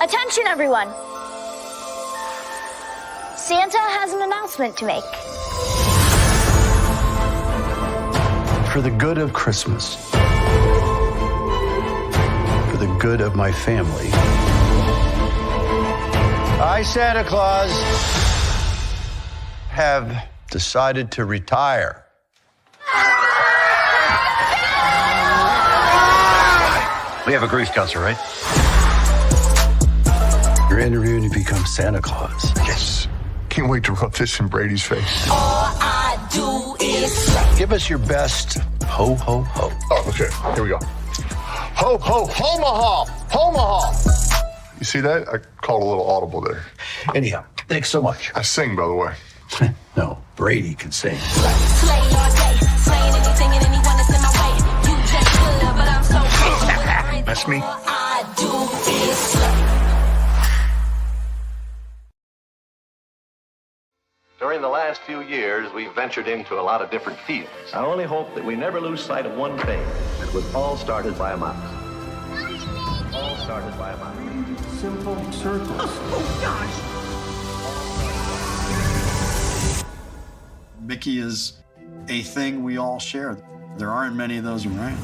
Attention, everyone. Santa has an announcement to make. For the good of Christmas, for the good of my family, I, Santa Claus, have decided to retire. We have agreed, Counselor, right? You're interviewing to become Santa Claus. Yes. Can't wait to rub this in Brady's face. All I do is Give us your best ho, ho, ho. Oh, okay. Here we go. Ho, ho, homaha! Homaha! You see that? I called a little audible there. Anyhow, thanks so much. I sing, by the way. No, Brady can sing. slay all day, slaying anything and anyone that's in my way. You just good, but I'm so cool. That's me. All I do is slay. During the last few years, we've ventured into a lot of different fields. I only hope that we never lose sight of one thing. It was all started by a mouse. All started by a mouse. Simple circles. Oh, gosh. Mickey is a thing we all share. There aren't many of those around.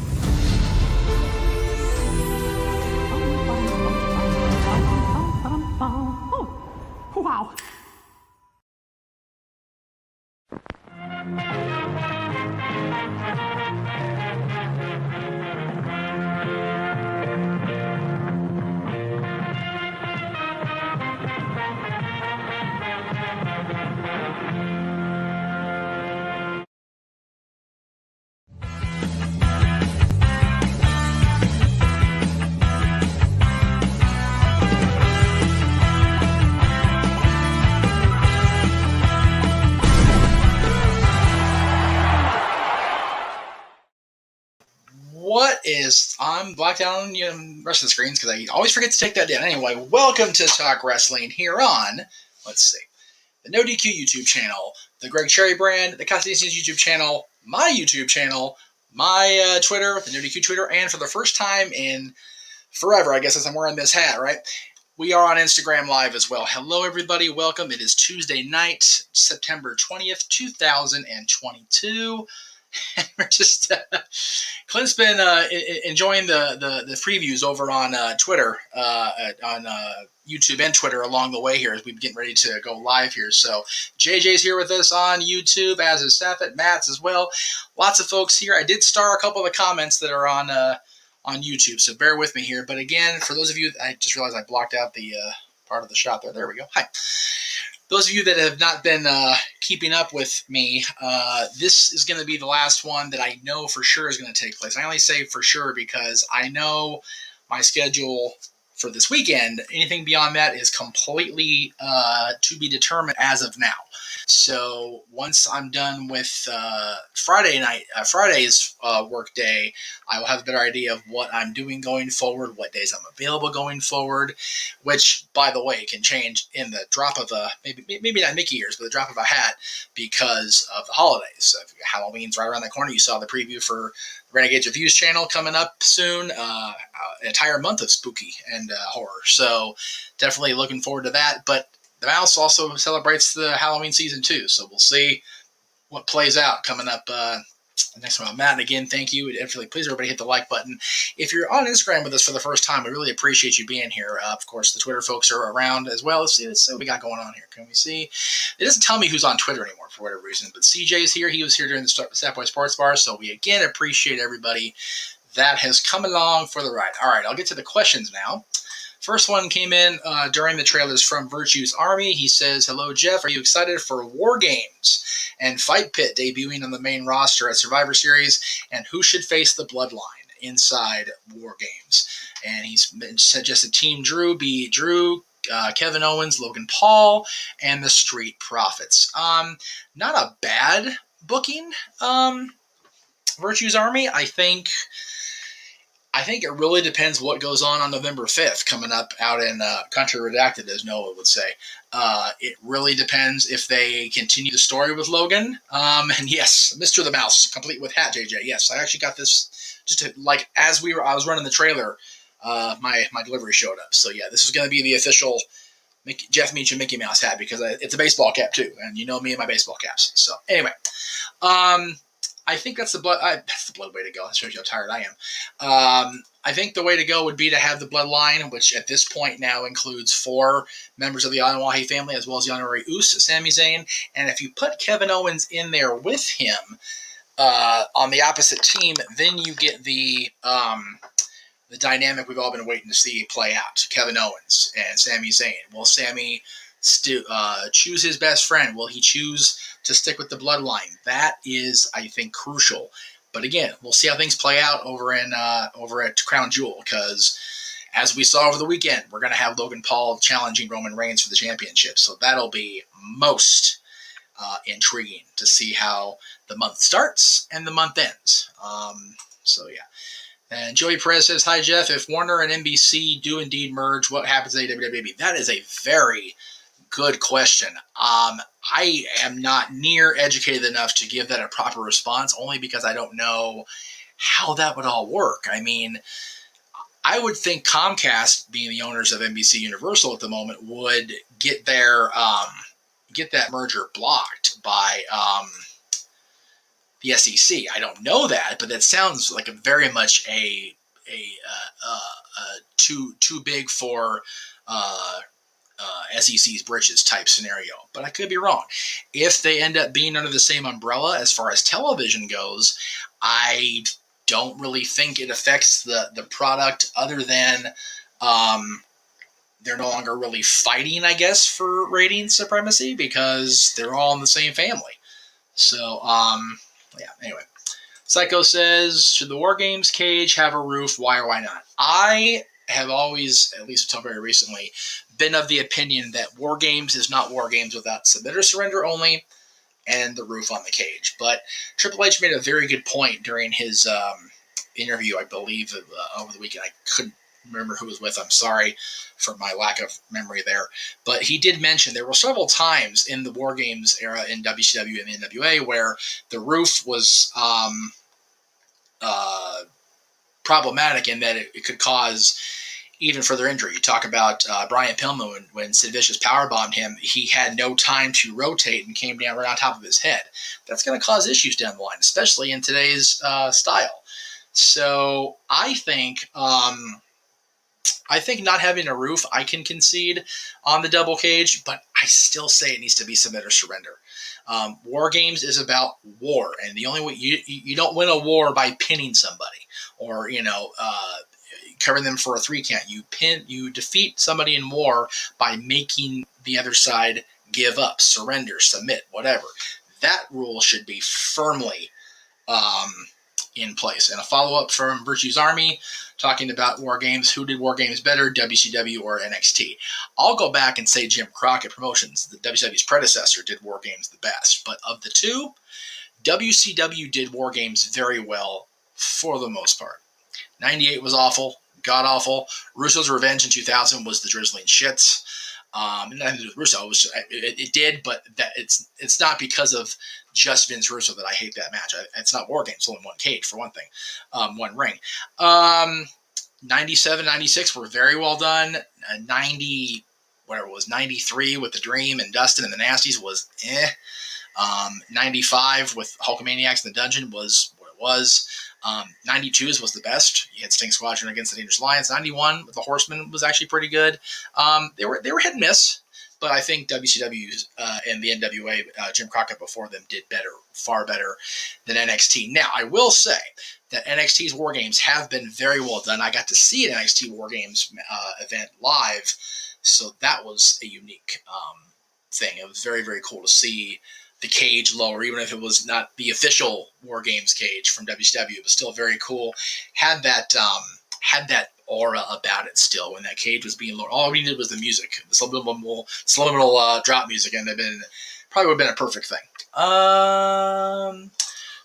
Oh, wow. I'm blacked out on the rest of the screens because I always forget to take that down. Anyway, welcome to Talk Wrestling here on, let's see, the No DQ YouTube channel, the Greg Cherry brand, the Castasians YouTube channel, my YouTube channel, my Twitter, the No DQ Twitter, and for the first time in forever, I guess as I'm wearing this hat, right? We are on Instagram Live as well. Hello, everybody. Welcome. It is Tuesday night, September 20th, 2022. And we're just Clint's been enjoying the previews over on Twitter, on YouTube and Twitter along the way here as we're getting ready to go live here. So JJ's here with us on YouTube, as is Safet, Matt's as well. Lots of folks here. I did star a couple of the comments that are on YouTube, so bear with me here. But again, for those of you, I just realized I blocked out the part of the shot there. There we go. Hi. Those of you that have not been keeping up with me, this is going to be the last one that I know for sure is going to take place. I only say for sure because I know my schedule for this weekend. Anything beyond that is completely to be determined as of now. So once I'm done with Friday's work day, I will have a better idea of what I'm doing going forward, what days I'm available going forward, which, by the way, can change in the drop of a, maybe not Mickey ears, but the drop of a hat because of the holidays. So Halloween's right around the corner. You saw the preview for Renegades Reviews channel coming up soon. An entire month of spooky and horror. So definitely looking forward to that. But the Mouse also celebrates the Halloween season too. So we'll see what plays out coming up next one. Matt, and again, thank you. Definitely, please everybody hit the like button. If you're on Instagram with us for the first time, we really appreciate you being here. Of course, the Twitter folks are around as well. Let's see what we got going on here. Can we see? It doesn't tell me who's on Twitter anymore for whatever reason, but CJ's here. He was here during the Sapboy Sports Bar, so we again appreciate everybody that has come along for the ride. All right, I'll get to the questions now. First one came in during the trailers from Virtue's Army. He says, hello, Jeff. Are you excited for War Games and Fight Pit debuting on the main roster at Survivor Series? And who should face the Bloodline inside War Games? And he's suggested Team Drew be Drew, Kevin Owens, Logan Paul, and the Street Profits. Not a bad booking, Virtue's Army. I think it really depends what goes on November 5th coming up out in Country Redacted, as Noah would say. It really depends if they continue the story with Logan. And yes, Mr. the Mouse, complete with hat, JJ. Yes, I actually got this just to, like, as I was running the trailer, my delivery showed up. So yeah, this is going to be the official Jeff Meacham Mickey Mouse hat because it's a baseball cap too, and you know me and my baseball caps. So anyway, I think that's the blood way to go. That shows you how tired I am. I think the way to go would be to have the bloodline, which at this point now includes 4 members of the Anoa'i family, as well as the honorary Uce, Sami Zayn. And if you put Kevin Owens in there with him on the opposite team, then you get the dynamic we've all been waiting to see play out. Kevin Owens and Sami Zayn. Will Sami choose his best friend? Will he choose to stick with the bloodline? That is, I think, crucial. But again, we'll see how things play out over at Crown Jewel, because as we saw over the weekend, we're going to have Logan Paul challenging Roman Reigns for the championship. So that'll be most intriguing to see how the month starts and the month ends. So yeah. And Joey Perez says, "Hi Jeff, if Warner and NBC do indeed merge, what happens to AEW?" That is a very good question. I am not near educated enough to give that a proper response, only because I don't know how that would all work. I mean, I would think Comcast, being the owners of NBC Universal at the moment, would get that merger blocked by the SEC. I don't know that, but that sounds like a very much a too big for SEC's britches type scenario. But I could be wrong. If they end up being under the same umbrella as far as television goes, I don't really think it affects the product, other than they're no longer really fighting, I guess, for rating supremacy, because they're all in the same family. So, yeah, anyway. Psycho says, "Should the War Games cage have a roof? Why or why not?" I have always, at least until very recently, been of the opinion that War Games is not War Games without submit or surrender only and the roof on the cage. But Triple H made a very good point during his interview, I believe, over the weekend. I couldn't remember who was with. I'm sorry for my lack of memory there. But he did mention there were several times in the War Games era in WCW and the NWA where the roof was problematic in that it could cause even further injury. You talk about Brian Pillman when Sid Vicious powerbombed him, he had no time to rotate and came down right on top of his head. That's going to cause issues down the line, especially in today's style. So I think not having a roof, I can concede on the double cage, but I still say it needs to be submit or surrender. War Games is about war, and the only way you don't win a war by pinning somebody or covering them for a 3 count. You defeat somebody in war by making the other side give up, surrender, submit, whatever. That rule should be firmly in place. And a follow-up from Virtue's Army talking about War Games. Who did War Games better, WCW or NXT? I'll go back and say Jim Crockett Promotions, the WCW's predecessor, did War Games the best. But of the two, WCW did War Games very well for the most part. 98 was awful, god-awful. Russo's Revenge in 2000 was the drizzling shits. Nothing to do with Russo. It did, but it's not because of just Vince Russo that I hate that match. It's not War Games. It's only one cage, for one thing. One ring. 97, 96 were very well done. 93 with the Dream and Dustin and the Nasties was 95 with Hulkamaniacs in the Dungeon was what it was. 92's was the best. You had Sting Squadron against the Dangerous Alliance. 91 with the Horsemen was actually pretty good. They were hit and miss, but I think WCW and the NWA, Jim Crockett before them, did better, far better than NXT. Now, I will say that NXT's War Games have been very well done. I got to see an NXT War Games event live, so that was a unique thing. It was very, very cool to see the cage lower, even if it was not the official War Games cage from WCW. It was still very cool. Had that aura about it still when that cage was being lowered. All we needed was the music, the subliminal drop music, and probably would have been a perfect thing.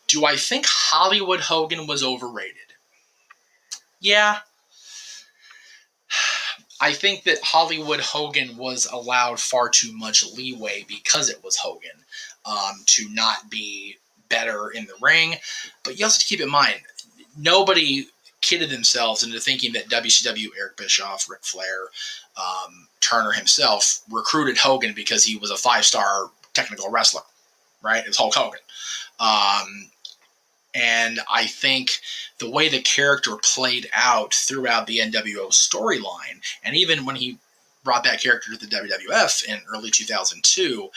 Do I think Hollywood Hogan was overrated? Yeah. I think that Hollywood Hogan was allowed far too much leeway because it was Hogan to not be better in the ring. But you also have to keep in mind, nobody kidded themselves into thinking that WCW, Eric Bischoff, Ric Flair, Turner himself recruited Hogan because he was a 5-star technical wrestler, right? It was Hulk Hogan. And I think the way the character played out throughout the NWO storyline, and even when he brought that character to the WWF in early 2002,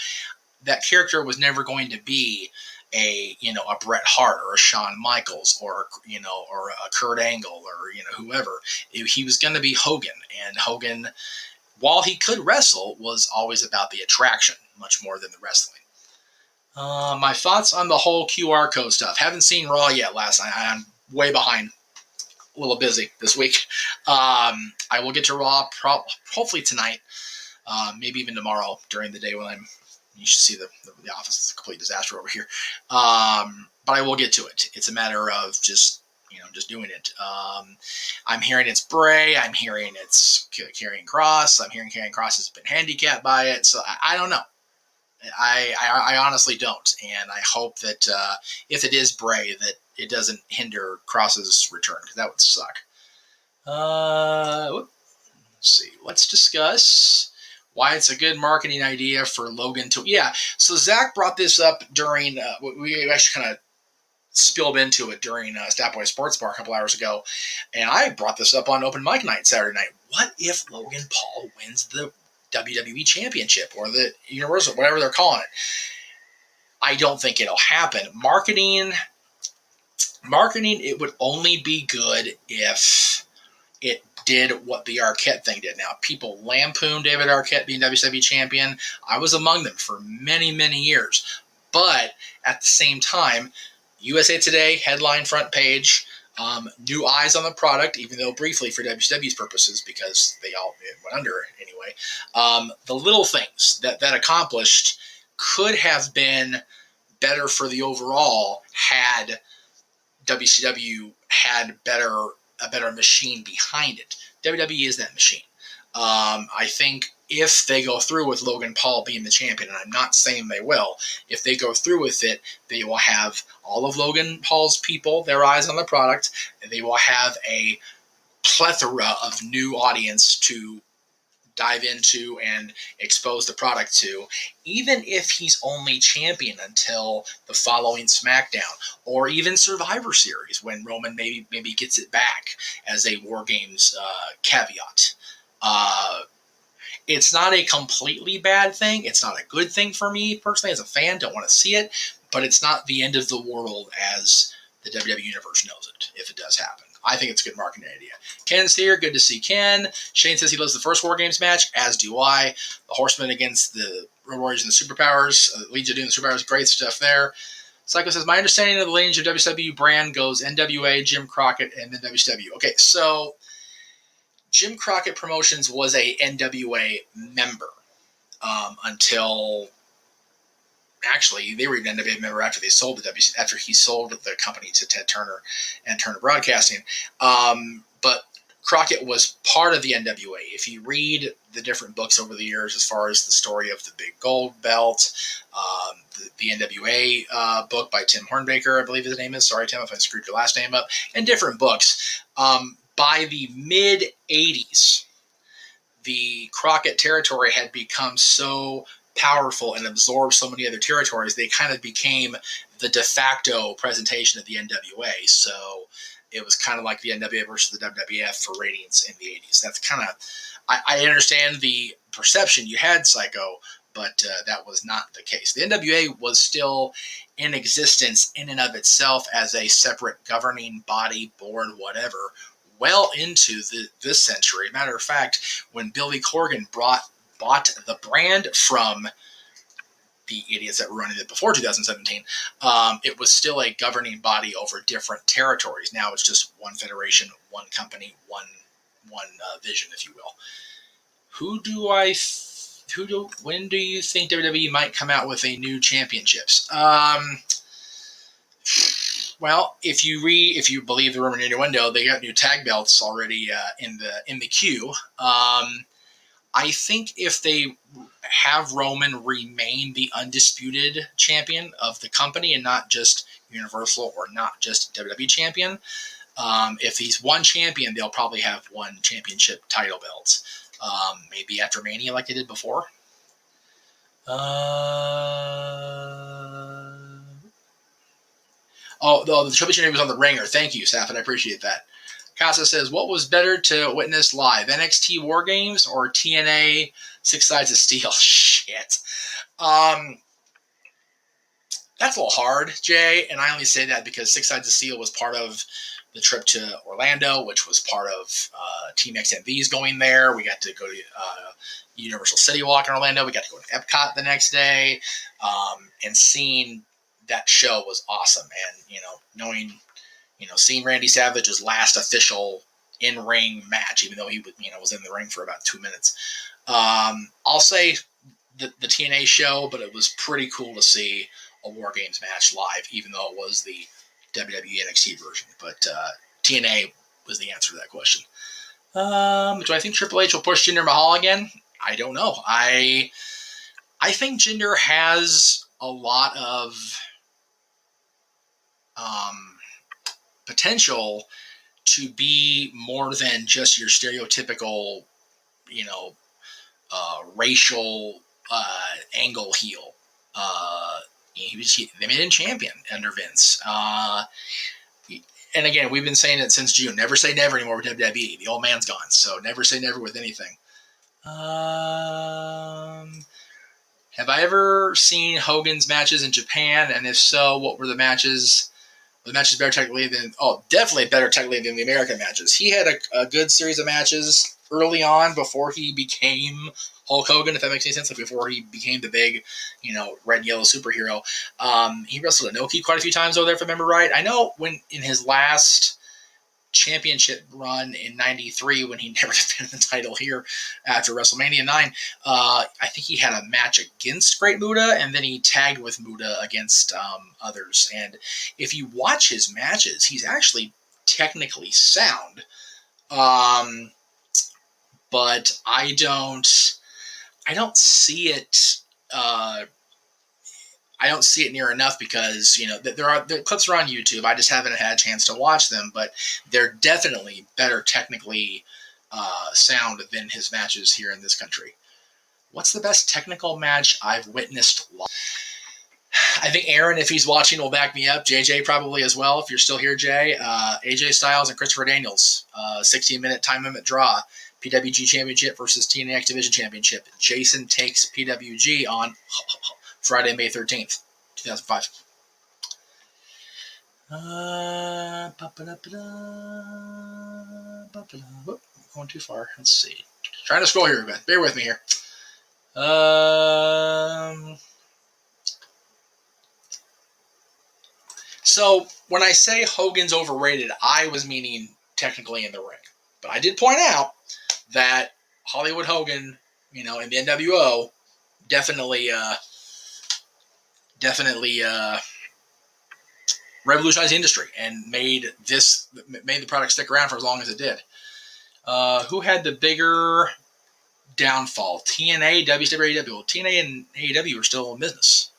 that character was never going to be a Bret Hart or a Shawn Michaels or a Kurt Angle or whoever. He was going to be Hogan, and Hogan, while he could wrestle, was always about the attraction much more than the wrestling. My thoughts on the whole QR code stuff. Haven't seen Raw yet last night. I'm way behind. A little busy this week. I will get to Raw hopefully tonight, maybe even tomorrow during the day when you should see the office. It's a complete disaster over here. But I will get to it. It's a matter of just doing it. I'm hearing it's Bray. I'm hearing it's Karrion Kross. I'm hearing Karrion Kross has been handicapped by it. So I don't know. I honestly don't, and I hope that if it is Bray, that it doesn't hinder Cross's return, because that would suck. Let's see. Let's discuss why it's a good marketing idea for Logan to... Yeah, so Zach brought this up during... we actually kind of spilled into it during Stat Boy Sports Bar a couple hours ago, and I brought this up on Open Mic Night Saturday night. What if Logan Paul wins the WWE Championship or the Universal, whatever they're calling it? I don't think it'll happen. Marketing, it would only be good if it did what the Arquette thing did. Now, people lampoon David Arquette being WWE champion. I was among them for many, many years. But at the same time, USA Today, headline front page, new eyes on the product, even though briefly for WCW's purposes, because it went under anyway. The little things that accomplished could have been better for the overall had WCW had a better machine behind it. WWE is that machine. I think if they go through with Logan Paul being the champion, and I'm not saying they will, if they go through with it, they will have all of Logan Paul's people, their eyes on the product, and they will have a plethora of new audience to dive into and expose the product to, even if he's only champion until the following SmackDown or even Survivor Series when Roman maybe gets it back as a War Games caveat. It's not a completely bad thing. It's not a good thing for me personally as a fan. Don't want to see it, but it's not the end of the world as the WWE Universe knows it if it does happen. I think it's a good marketing idea. Ken's here. Good to see Ken. Shane says he loves the first War Games match, as do I. The Horsemen against the Road Warriors and the Superpowers. Legion doing the Superpowers. Great stuff there. Psycho says, my understanding of the lineage of WCW brand goes NWA, Jim Crockett, and then WCW. Okay, so Jim Crockett Promotions was a NWA member until... Actually, they were even an NWA member after he sold the company to Ted Turner and Turner Broadcasting. But Crockett was part of the NWA. If you read the different books over the years, as far as the story of the Big Gold Belt, the NWA book by Tim Hornbaker, I believe his name is. Sorry, Tim, if I screwed your last name up. And different books. By the mid-'80s, the Crockett territory had become so powerful and absorbed so many other territories, they kind of became the de facto presentation of the NWA. So it was kind of like the NWA versus the WWF for ratings in the 80s. That's kind of, I understand the perception you had, Psycho, but that was not the case. The NWA was still in existence in and of itself as a separate governing body, board, whatever, well into this century. Matter of fact, when Billy Corgan bought the brand from the idiots that were running it before 2017, it was still a governing body over different territories. Now it's just one federation, one company, one vision, if you will. When do you think WWE might come out with a new championships? Well, if you believe the rumor innuendo, they got new tag belts already in the queue. I think if they have Roman remain the undisputed champion of the company and not just Universal or not just WWE champion, If he's one champion, they'll probably have one championship title belt. Maybe after Mania like they did before. The Triple H was on the Ringer. Thank you, Saffin. I appreciate that. Casa says, what was better to witness live, NXT War Games or TNA Six Sides of Steel? Shit. That's a little hard, Jay, and I only say that because Six Sides of Steel was part of the trip to Orlando, which was part of Team XMV's going there. We got to go to Universal City Walk in Orlando. We got to go to Epcot the next day, and seeing that show was awesome. And seeing Randy Savage's last official in-ring match, even though he was in the ring for about 2 minutes. I'll say the TNA show, but it was pretty cool to see a War Games match live, even though it was the WWE NXT version. But TNA was the answer to that question. Do I think Triple H will push Jinder Mahal again? I don't know. I think Jinder has a lot of potential to be more than just your stereotypical, racial angle heel. They made him champion under Vince. And again, we've been saying it since June. Never say never anymore with WWE. The old man's gone, so never say never with anything. Have I ever seen Hogan's matches in Japan? And if so, what were the matches? Were the matches better technically than... Oh, definitely better technically than the American matches. He had a good series of matches early on before he became Hulk Hogan, if that makes any sense. Like before he became the big, red and yellow superhero. He wrestled Inoki quite a few times over there, if I remember right. I know when in his last championship run in 93, when he never defended the title here after WrestleMania 9, I think he had a match against Great Muta, and then he tagged with Muta against others. And if you watch his matches, he's actually technically sound. But I don't see it. I don't see it near enough because the clips are on YouTube. I just haven't had a chance to watch them, but they're definitely better technically sound than his matches here in this country. What's the best technical match I've witnessed live? I think Aaron, if he's watching, will back me up. JJ probably as well, if you're still here, Jay. AJ Styles and Christopher Daniels, 16-minute time limit draw. PWG Championship versus TNA X Division Championship. Jason takes PWG on Friday, May 13th, 2005. Whoop, going too far. Let's see. Trying to scroll here a bit. Bear with me here. So when I say Hogan's overrated, I was meaning technically in the ring. But I did point out that Hollywood Hogan, in the NWO, definitely revolutionized the industry and made the product stick around for as long as it did. Who had the bigger downfall? TNA, WCW, AEW. Well, TNA and AEW are still in business.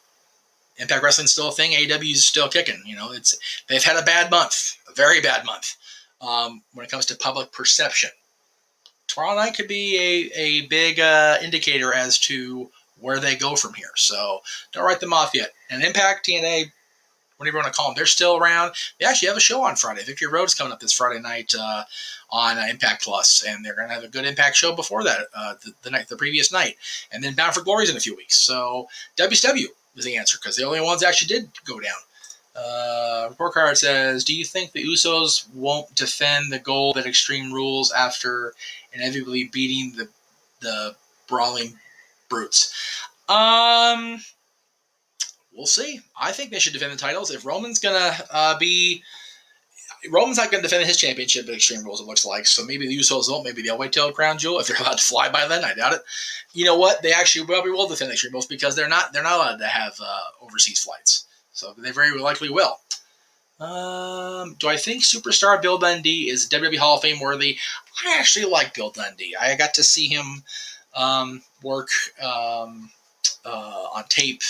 Impact Wrestling's still a thing. AEW's still kicking. They've had a bad month, a very bad month, when it comes to public perception. Tomorrow night could be a big indicator as to where they go from here. So don't write them off yet. And Impact, TNA, whatever you want to call them, they're still around. They actually have a show on Friday. Victory Road's coming up this Friday night on Impact Plus, and they're going to have a good Impact show before that, the previous night. And then Bound for Glory's in a few weeks. So WCW is the answer because the only ones that actually did go down. Report card says, do you think the Usos won't defend the gold at Extreme Rules after inevitably beating the Brawling Brutes? We'll see. I think they should defend the titles. If Roman's gonna Roman's not gonna defend his championship at Extreme Rules, it looks like. So maybe the Usos won't. Maybe they'll wait till Crown Jewel if they're allowed to fly by then. I doubt it. You know what? They actually probably will defend Extreme Rules because they're not allowed to have overseas flights. So they very likely will. Do I think superstar Bill Dundee is WWE Hall of Fame worthy? I actually like Bill Dundee. I got to see him work on tape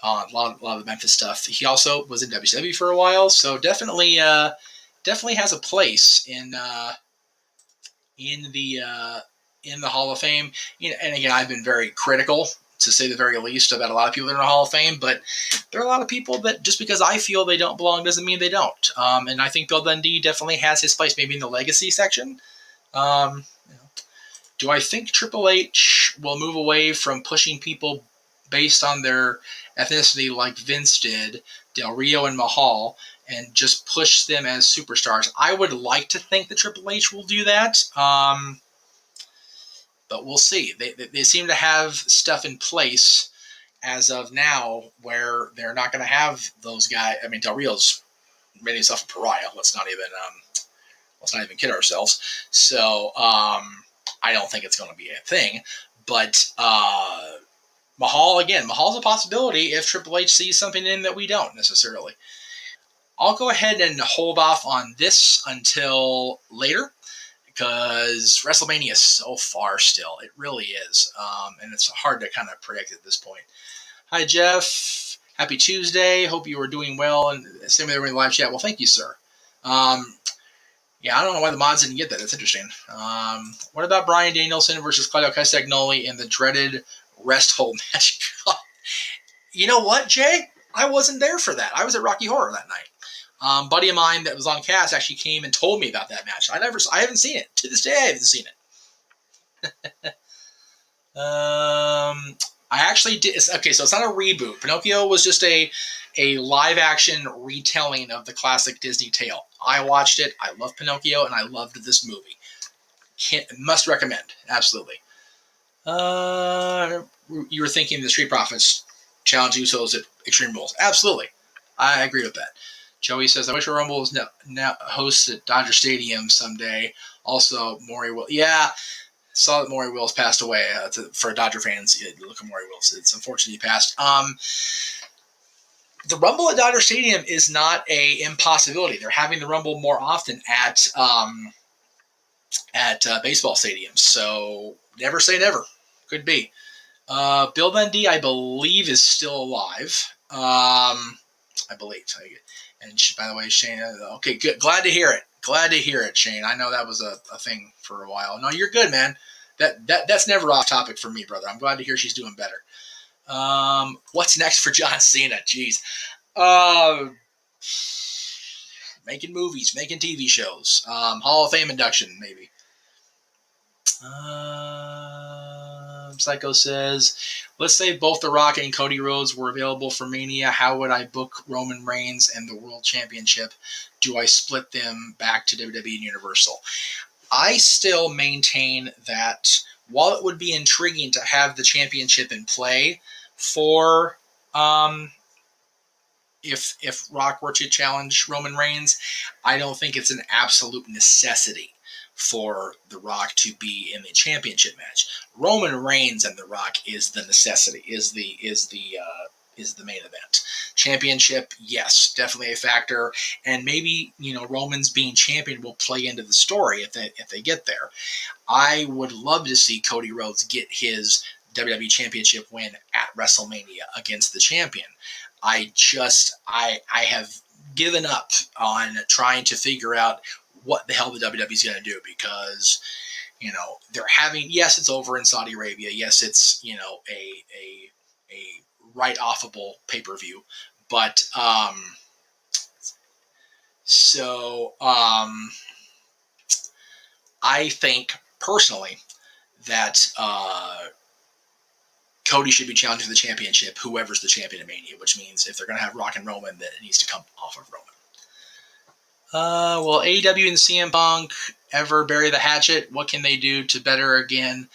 on a lot of the Memphis stuff. He also was in WCW for a while, so definitely definitely has a place in the Hall of Fame. And again, I've been very critical, to say the very least, about a lot of people that are in the Hall of Fame, but there are a lot of people that just because I feel they don't belong doesn't mean they don't. And I think Bill Dundee definitely has his place, maybe in the legacy section. Do I think Triple H will move away from pushing people based on their ethnicity like Vince did, Del Rio and Mahal, and just push them as superstars? I would like to think that Triple H will do that, but we'll see. They seem to have stuff in place as of now where they're not going to have those guys. I mean, Del Rio's made himself a pariah. Let's not even kid ourselves. So I don't think it's going to be a thing. But Mahal's a possibility if Triple H sees something in that we don't necessarily. I'll go ahead and hold off on this until later, because WrestleMania is so far still. It really is. And it's hard to kind of predict at this point. Hi, Jeff. Happy Tuesday. Hope you are doing well. And same with everybody in the live chat. Well, thank you, sir. Yeah, I don't know why the mods didn't get that. That's interesting. What about Bryan Danielson versus Claudio Castagnoli in the dreaded rest hold match? You know what, Jay? I wasn't there for that. I was at Rocky Horror that night. Buddy of mine that was on cast actually came and told me about that match. I haven't seen it. To this day, I haven't seen it. I actually did. Okay, so it's not a reboot. Pinocchio was just a live-action retelling of the classic Disney tale. I watched it. I love Pinocchio, and I loved this movie. Must recommend. Absolutely. You were thinking the Street Profits challenge Usos at Extreme Rules. Absolutely. I agree with that. Joey says, I wish a Rumble was now hosts at Dodger Stadium someday. Also, Maury Will. Yeah, saw that Maury Wills passed away. For Dodger fans, look at Maury Wills. It's unfortunate he passed. The Rumble at Dodger Stadium is not a impossibility. They're having the Rumble more often at baseball stadiums. So never say never. Could be. Bill Dundee, I believe, is still alive. I believe. And by the way, Shane, okay, good. Glad to hear it, Shane. I know that was a thing for a while. No, you're good, man. That's never off topic for me, brother. I'm glad to hear she's doing better. What's next for John Cena? Jeez. Making movies, making TV shows. Hall of Fame induction, maybe. Psycho says, let's say both The Rock and Cody Rhodes were available for Mania. How would I book Roman Reigns and the World Championship? Do I split them back to WWE and Universal? I still maintain that while it would be intriguing to have the championship in play for if Rock were to challenge Roman Reigns, I don't think it's an absolute necessity for The Rock to be in the championship match. Roman Reigns and The Rock is the necessity, is the main event. Championship, yes, definitely a factor, and maybe Roman's being champion will play into the story if they get there. I would love to see Cody Rhodes get his WWE Championship win at WrestleMania against the champion. I have given up on trying to figure out what the hell the WWE is going to do, because they're having, yes, it's over in Saudi Arabia, yes, it's a right-offable pay-per-view, but I think personally that Cody should be challenging the championship, whoever's the champion of Mania, which means if they're going to have Rock and Roman, then it needs to come off of Roman. Will AEW and CM Punk ever bury the hatchet? What can they do to better again?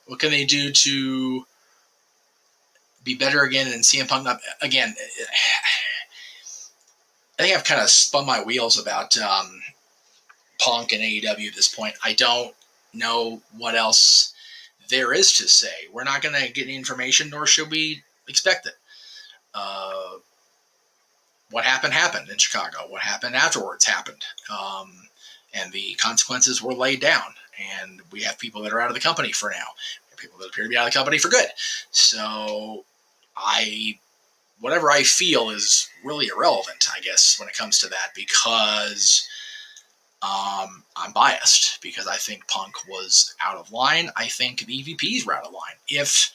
What can they do to be better again? And CM Punk not again? I think I've kind of spun my wheels about Punk and AEW at this point. I don't know what else there is to say. We're not going to get any information, nor should we expect it. What happened in Chicago. What happened afterwards happened. And the consequences were laid down. And we have people that are out of the company for now. We have people that appear to be out of the company for good. So whatever I feel is really irrelevant, I guess, when it comes to that, because I'm biased because I think Punk was out of line. I think the EVPs were out of line. If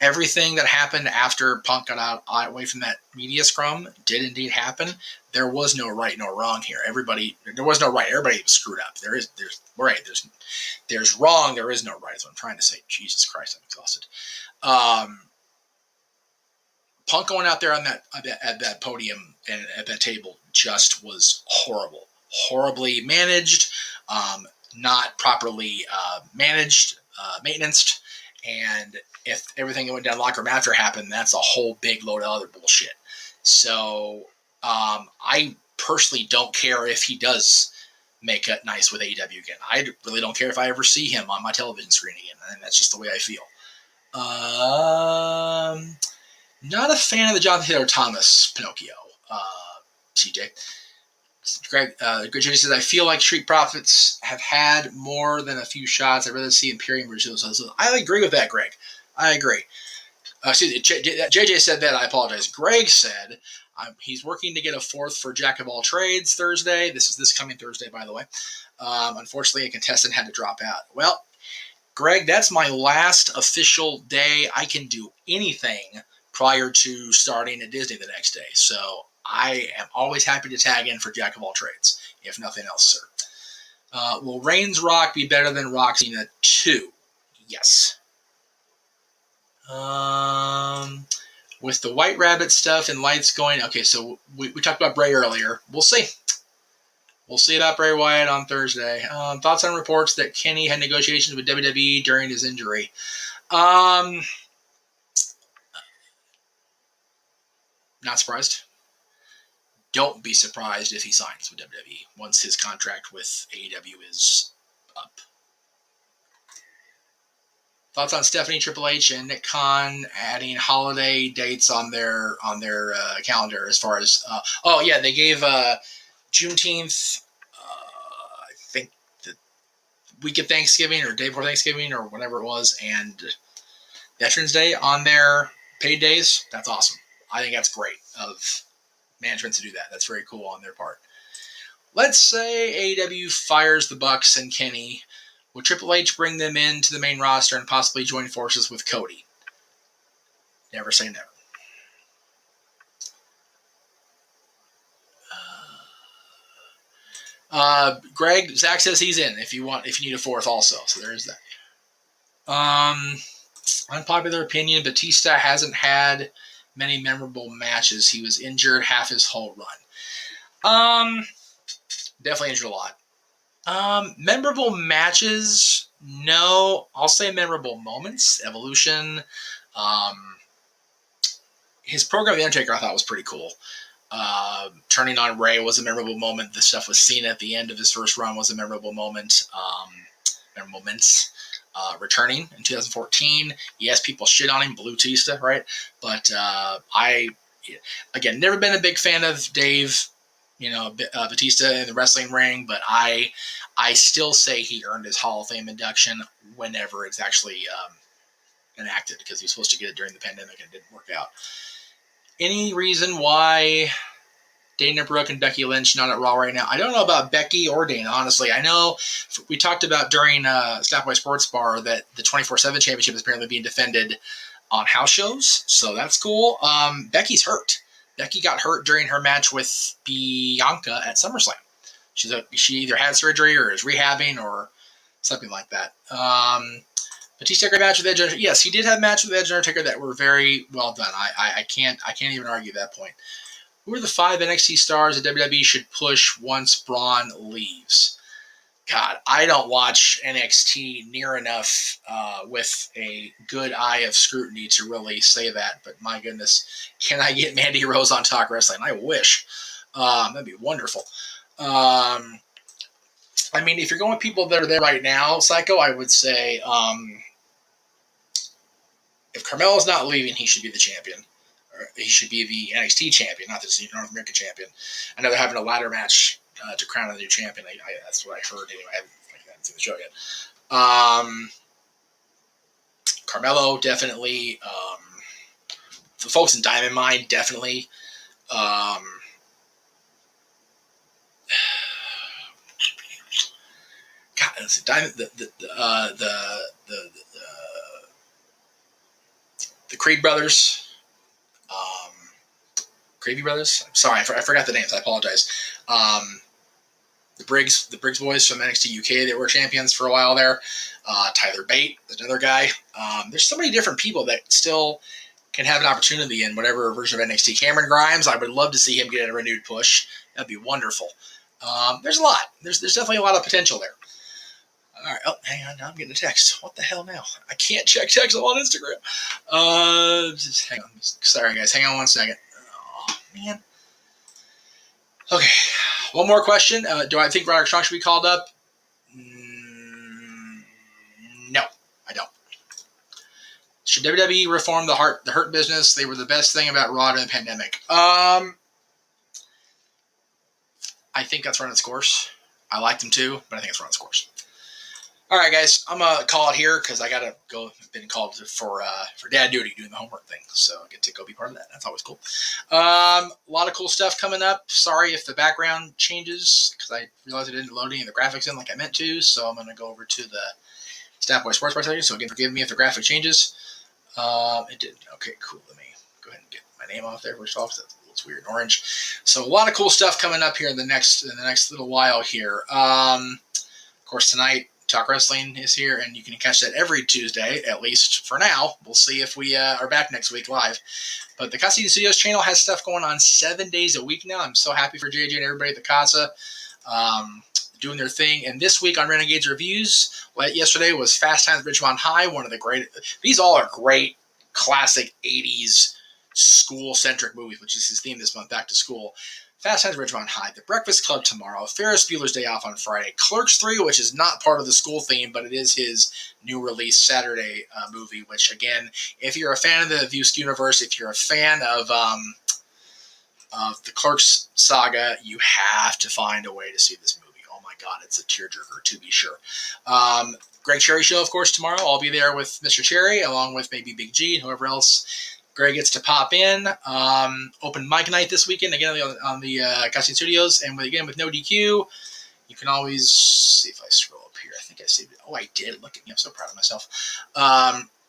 everything that happened after Punk got out away from that media scrum did indeed happen, there was no right nor wrong here. There was no right. Everybody was screwed up. There's right. There's wrong. There is no right. That's what I'm trying to say. Jesus Christ, I'm exhausted. Punk going out there on at that podium and at that table just was horrible. Horribly managed, not properly maintenanced, and if everything that went down the locker room after happened, that's a whole big load of other bullshit. So I personally don't care if he does make it nice with AEW again. I really don't care if I ever see him on my television screen again, and that's just the way I feel. Not a fan of the Jonathan Taylor Thomas Pinocchio, CJ. Greg Judy says, I feel like Street Profits have had more than a few shots. I'd rather see Imperium Brazil. So I agree with that, Greg. I agree. JJ said that. I apologize. Greg said he's working to get a fourth for Jack of All Trades Thursday. This is this coming Thursday, by the way. Unfortunately, a contestant had to drop out. Well, Greg, that's my last official day I can do anything prior to starting at Disney the next day. So I am always happy to tag in for Jack of All Trades, if nothing else, sir. Will Reigns Rock be better than Rock Cena 2? Yes. With the White Rabbit stuff and lights going, okay, so we talked about Bray earlier. We'll see. We'll see about Bray Wyatt on Thursday. Thoughts on reports that Kenny had negotiations with WWE during his injury? Not surprised. Don't be surprised if he signs with WWE once his contract with AEW is up. Thoughts on Stephanie, Triple H, and Nick Khan adding holiday dates on their calendar as far as they gave Juneteenth, I think the week of Thanksgiving or day before Thanksgiving or whatever it was, and Veterans Day on their paid days. That's awesome. I think that's great of management to do that. That's very cool on their part. Let's say AEW fires the Bucks and Kenny. Will Triple H bring them into the main roster and possibly join forces with Cody? Never say never. Greg, Zach says he's in if you need a fourth also. So there is that. Unpopular opinion, Batista hasn't had many memorable matches. He was injured half his whole run. Definitely injured a lot. Memorable matches, no. I'll say memorable moments. Evolution. His program, The Undertaker, I thought was pretty cool. Turning on Ray was a memorable moment. The stuff with Cena at the end of his first run was a memorable moment. Memorable moments. Returning in 2014. Yes, people shit on him, Blue Tista, right? But again, never been a big fan of Dave, Batista in the wrestling ring, but I still say he earned his Hall of Fame induction whenever it's actually enacted, because he was supposed to get it during the pandemic and it didn't work out. Any reason why Dana Brooke and Becky Lynch not at Raw right now? I don't know about Becky or Dana, honestly. I know we talked about during Snapaway Sports Bar that the 24/7 championship is apparently being defended on house shows, so that's cool. Becky's hurt. Becky got hurt during her match with Bianca at SummerSlam. She either had surgery or is rehabbing or something like that. Batista great match with Edge. Yes, he did have matches with Edge and Undertaker that were very well done. I can't even argue that point. Who are the 5 NXT stars that WWE should push once Braun leaves? God, I don't watch NXT near enough with a good eye of scrutiny to really say that. But my goodness, can I get Mandy Rose on Talk Wrestling? I wish. That'd be wonderful. If you're going with people that are there right now, Psycho, I would say if Carmelo's not leaving, he should be the champion. Or he should be the NXT champion, not the North American champion. I know they're having a ladder match to crown a new champion. That's what I heard anyway. I haven't seen the show yet. Carmelo, definitely. The folks in Diamond Mine, definitely. the Creed brothers, Gravy brothers. I'm sorry, I forgot the names. I apologize. The Briggs boys from NXT UK, they were champions for a while there. Tyler Bate, another guy. There's so many different people that still can have an opportunity in whatever version of NXT. Cameron Grimes, I would love to see him get a renewed push. That'd be wonderful. There's a lot. There's definitely a lot of potential there. All right. Oh, hang on. Now I'm getting a text. What the hell now? I can't check text. I'm on Instagram. Just hang on. Sorry, guys. Hang on 1 second. Oh, man. Okay. One more question. Do I think Roderick Strong should be called up? No, I don't. Should WWE reform the Hurt business? They were the best thing about Raw during the pandemic. I think that's run its course. I like them too, but I think it's run its course. All right, guys, I'm gonna call it here because I gotta go. I've been called for dad duty doing the homework thing, so I get to go be part of that. That's always cool. A lot of cool stuff coming up. Sorry if the background changes because I realized I didn't load any of the graphics in like I meant to. So I'm gonna go over to the Snapboy Sports Bar section. So again, forgive me if the graphic changes. It did. Okay, cool. Let me go ahead and get my name off there first off. That looks weird in orange. So a lot of cool stuff coming up here in the next little while here. Of course, tonight. Talk Wrestling is here, and you can catch that every Tuesday, at least for now. We'll see if we are back next week live. But the Casa Studios channel has stuff going on 7 days a week now. I'm so happy for JJ and everybody at the Casa doing their thing. And this week on Renegades Reviews, yesterday was Fast Times at Ridgemont High, one of the great – these all are great classic 80s school-centric movies, which is his theme this month, Back to School. Fast Times at Ridgemont High, The Breakfast Club tomorrow, Ferris Bueller's Day Off on Friday, Clerks 3, which is not part of the school theme, but it is his new release Saturday movie, which, again, if you're a fan of the View universe, if you're a fan of the Clerks saga, you have to find a way to see this movie. Oh, my God, it's a tearjerker, to be sure. Greg Cherry Show, of course, tomorrow. I'll be there with Mr. Cherry, along with maybe Big G and whoever else Greg gets to pop in. Open mic night this weekend, again, on the Casting Studios. And with No DQ, you can always see if I scroll up here. I think I saved it. Oh, I did. Look at me. I'm so proud of myself.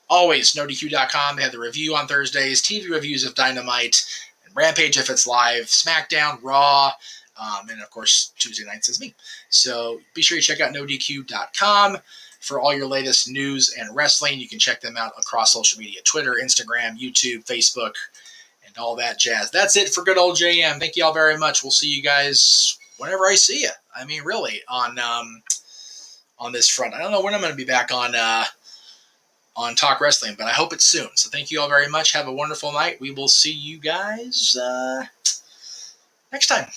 Always, NoDQ.com. They have the review on Thursdays, TV reviews of Dynamite, and Rampage if it's live, SmackDown, Raw, and, of course, Tuesday nights is me. So be sure you check out NoDQ.com. For all your latest news and wrestling. You can check them out across social media, Twitter, Instagram, YouTube, Facebook, and all that jazz. That's it for good old JM. Thank you all very much. We'll see you guys whenever I see you. I mean, really, on this front. I don't know when I'm going to be back on Talk Wrestling, but I hope it's soon. So thank you all very much. Have a wonderful night. We will see you guys next time.